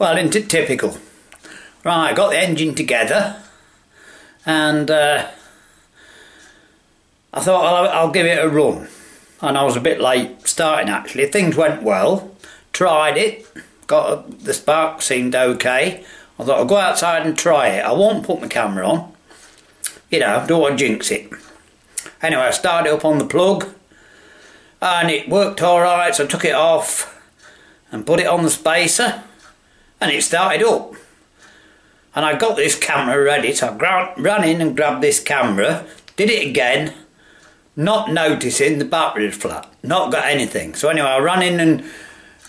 Well, isn't it typical? Right, I got the engine together and I thought I'll give it a run. And I was a bit late starting actually. Things went well, tried it, the spark seemed okay. I thought I'll go outside and try it. I won't put my camera on, you know, don't want to jinx it. Anyway, I started up on the plug and it worked alright, so I took it off and put it on the spacer and it started up. And I got this camera ready, so I ran in and grabbed this camera, did it again, not noticing the battery was flat, not got anything. So anyway, I ran in and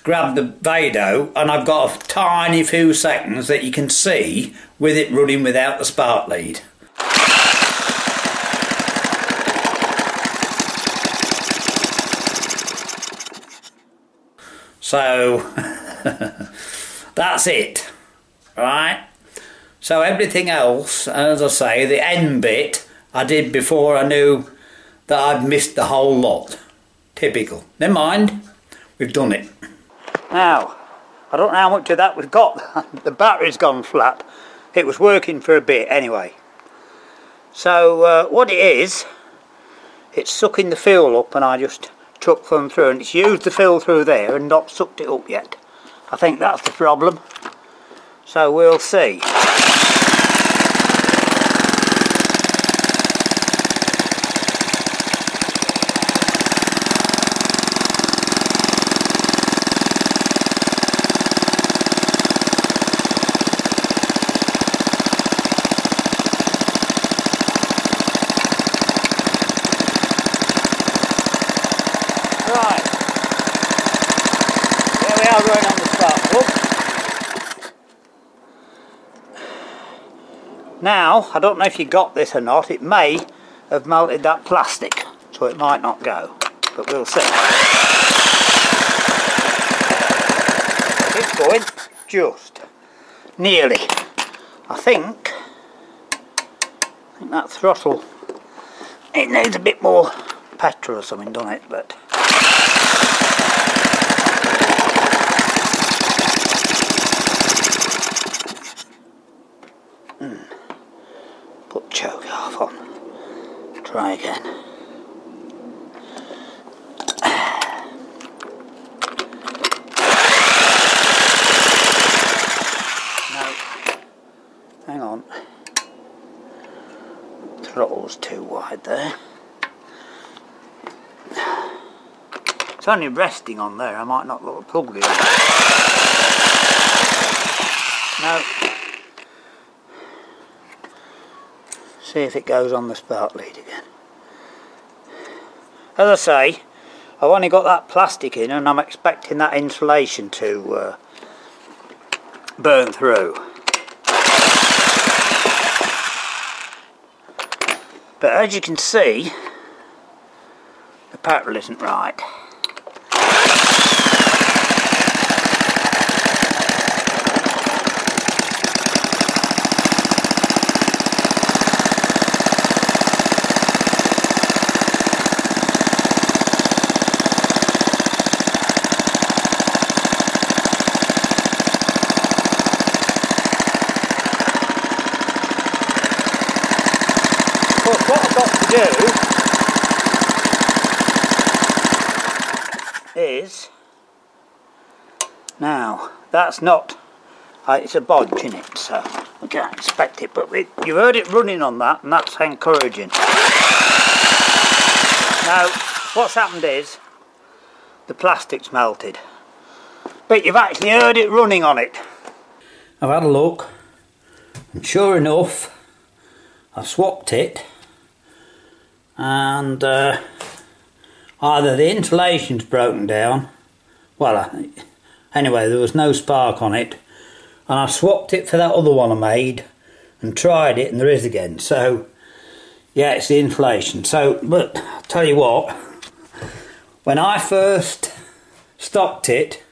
grabbed the Vado and I've got a tiny few seconds that you can see with it running without the spark lead. So that's it, right? So everything else, as I say, the end bit I did before I knew that I'd missed the whole lot. Typical. Never mind, we've done it. Now, I don't know how much of that we've got. The battery's gone flat. It was working for a bit anyway. So what it is, it's sucking the fuel up and I just chucked them through and it's used the fuel through there and not sucked it up yet. I think that's the problem. So we'll see. Running on the spark plug. Now, I don't know if you got this or not, it may have melted that plastic, so it might not go, but we'll see. It's going, just, nearly. I think that throttle, it needs a bit more petrol or something, doesn't it, but... Put choke half on. Try again. No. Hang on. Throttle's too wide there. It's only resting on there. I might not look the plug lead. No. See if it goes on the spark lead again. As I say, I've only got that plastic in and I'm expecting that insulation to burn through. But as you can see, the petrol isn't right. What I've got to do is, now that's not, it's a bodge in it, so I can't expect it, but you heard it running on that and that's encouraging. Now what's happened is the plastic's melted, but you've actually heard it running on it. I've had a look and sure enough I swapped it and either the insulation's broken down, well anyway there was no spark on it, and I swapped it for that other one I made and tried it and there is again. So yeah, it's the insulation. So but I'll tell you what, when I first stopped it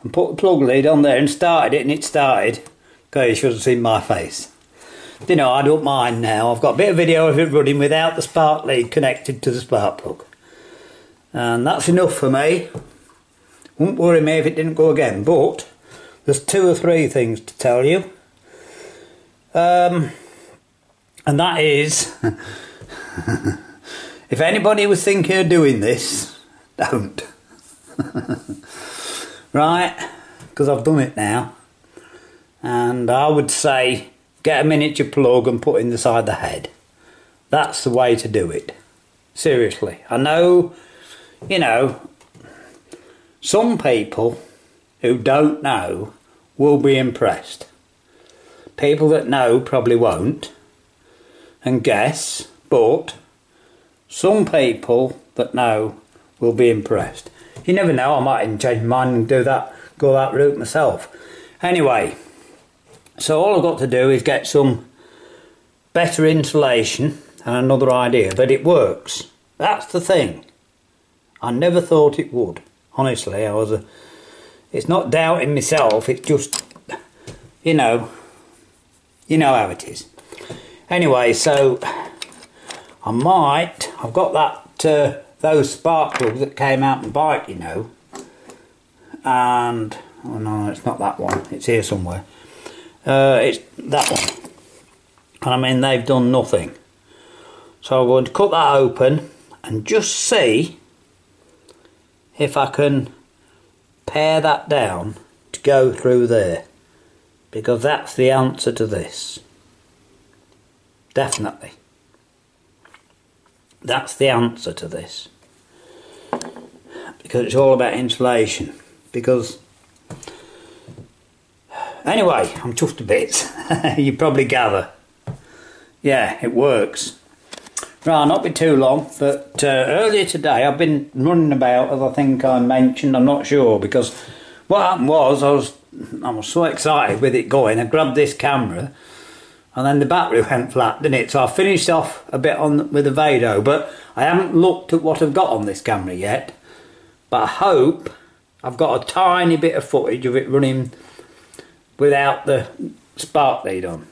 and put the plug lead on there and started it and it started, okay, you should have seen my face. You know, I don't mind now. I've got a bit of video of it running without the spark lead connected to the spark plug. And that's enough for me. Wouldn't worry me if it didn't go again, but there's 2 or 3 things to tell you. And that is, if anybody was thinking of doing this, don't. Right, because I've done it now. And I would say, get a miniature plug and put in the side of the head. That's the way to do it. Seriously. I know, you know, some people who don't know will be impressed. People that know probably won't and guess, but some people that know will be impressed. You never know, I might even change my mind and go that route myself. Anyway, so all I've got to do is get some better insulation and another idea, but it works. That's the thing. I never thought it would. Honestly, it's not doubting myself, it's just, you know how it is. Anyway, so I've got that, those spark plugs that came out and bike, you know. And, oh no, it's not that one, it's here somewhere. It's that one. And I mean, they've done nothing. So I'm going to cut that open and just see if I can pare that down to go through there. Because that's the answer to this. Definitely. That's the answer to this. Because it's all about insulation. Because anyway, I'm chuffed to bits. You probably gather. Yeah, it works. Right, not be too long, but earlier today I've been running about, as I think I mentioned, I'm not sure, because what happened was I was so excited with it going, I grabbed this camera and then the battery went flat, didn't it? So I finished off a bit with the Vado, but I haven't looked at what I've got on this camera yet, but I hope I've got a tiny bit of footage of it running without the spark lead on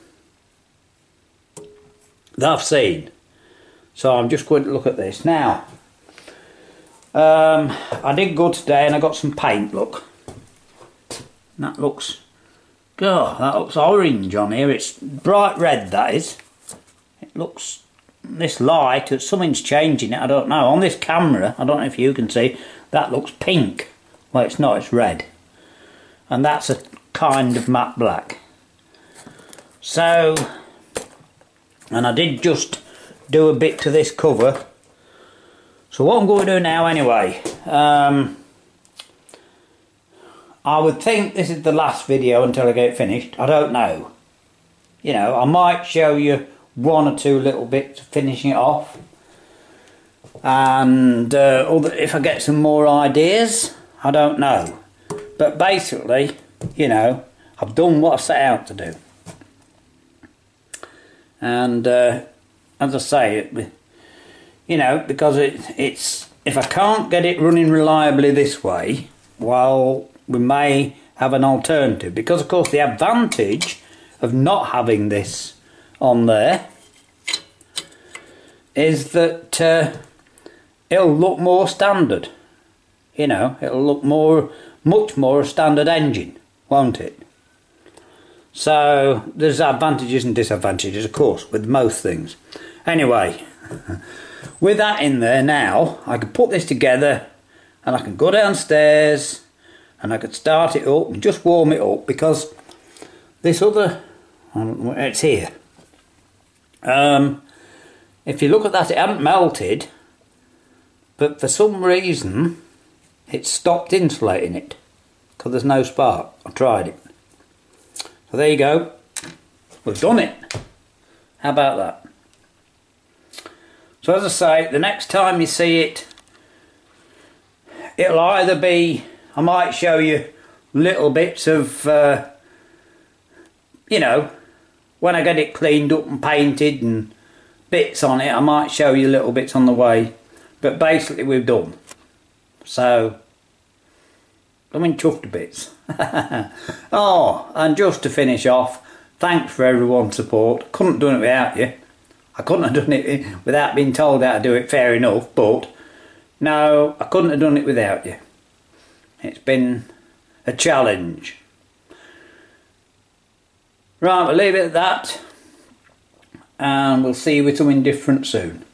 that I've seen. So I'm just going to look at this now. I did go today and I got some paint, look. And that looks, God, that looks orange on here. It's bright red, that is. It looks, this light, something's changing it, I don't know. On this camera, I don't know if you can see, that looks pink. Well, it's not, it's red. And that's a kind of matte black. So, and I did just do a bit to this cover. So what I'm going to do now anyway, I would think this is the last video until I get it finished. I don't know. You know, I might show you 1 or 2 little bits finishing it off. And if I get some more ideas, I don't know. But basically, you know, I've done what I set out to do. And as I say, you know, because it's if I can't get it running reliably this way, well, we may have an alternative. Because of course the advantage of not having this on there is that it'll look more standard. You know, it'll look much more a standard engine, won't it? So there's advantages and disadvantages, of course, with most things. Anyway, with that in there now, I can put this together and I can go downstairs and I could start it up and just warm it up, because this other, it's here. If you look at that, it hasn't melted, but for some reason it stopped insulating it because there's no spark. I tried it. So there you go. We've done it. How about that? So as I say, the next time you see it, it'll either be, I might show you little bits of, you know, when I get it cleaned up and painted and bits on it, I might show you little bits on the way. But basically we've done. So, I'm in chuffed to bits. Oh, and just to finish off, thanks for everyone's support. Couldn't have done it without you. I couldn't have done it without being told how to do it, fair enough, but no, I couldn't have done it without you. It's been a challenge. Right, we'll leave it at that, and we'll see you with something different soon.